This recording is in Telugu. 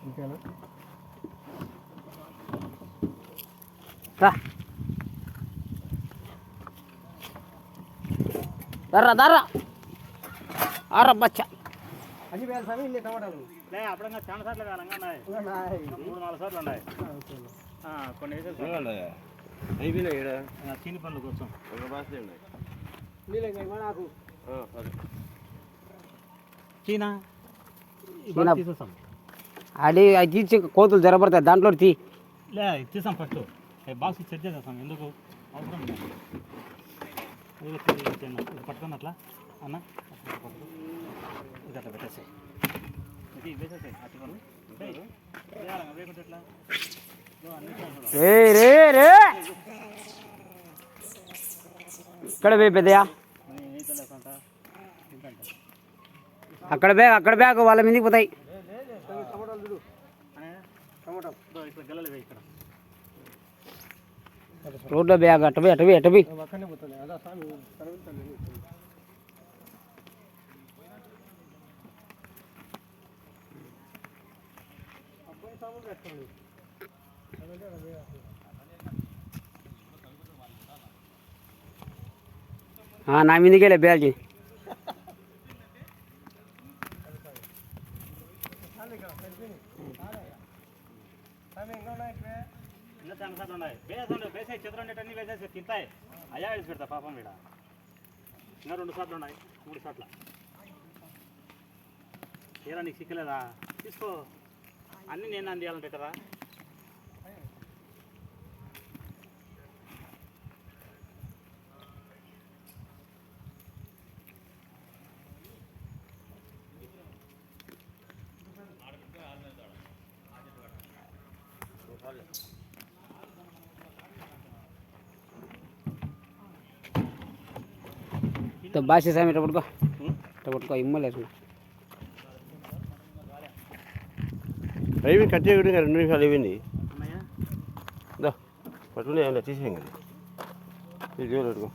ఇంకేనా దర్రా దర్రా ఆరా బచ్చా అన్ని వేల సమయం ఇన్ని టమాటాలు అప్పుడే చాలా సార్లు కాలంగా ఉన్నాయి 3-4 సార్లు ఉన్నాయి కొన్ని అయిపోయినాయి చీని పనులు కోసం నాకు చీనా అది అది తీసి కోతులు జరపడతాయి దాంట్లో తీ తీసాం ఫస్ట్ బాక్స్ సెట్ చేసేస్తాం ఎందుకు అవసరం ఇది పట్టుకుని అట్లా అన్న ఇది అట్లా పెట్టేసాయి ఇది వేసేసాయి అట్లా ఎట్లా ఇక్కడ పోయి పెద్దయా అక్కడ బ్యాగ్ వాళ్ళ మీదకి పోతాయి రోడ్లో బ్యాగ్ అటవి నా మీదకే బ్యాగ్ చాలా సార్లు ఉన్నాయి వేసే చిత్రం వేసేసి తింటాయి అయ్యా వేసి పెడతా పాపం వీడ ఇంకా 2 సార్లు ఉన్నాయి 3 సార్లు ఏరా నీకు సిక్కలేదా తీసుకో అన్నీ నేను అందియాలంటే కదా భాష సామి ఇట్లా పట్టుకో ఇమ్మలేదు అయిపోయింది కట్ చేయకుండా 2 నిమిషాలు అయిపోయింది పట్టుకుని తీసేయండి ఇది పెట్టుకో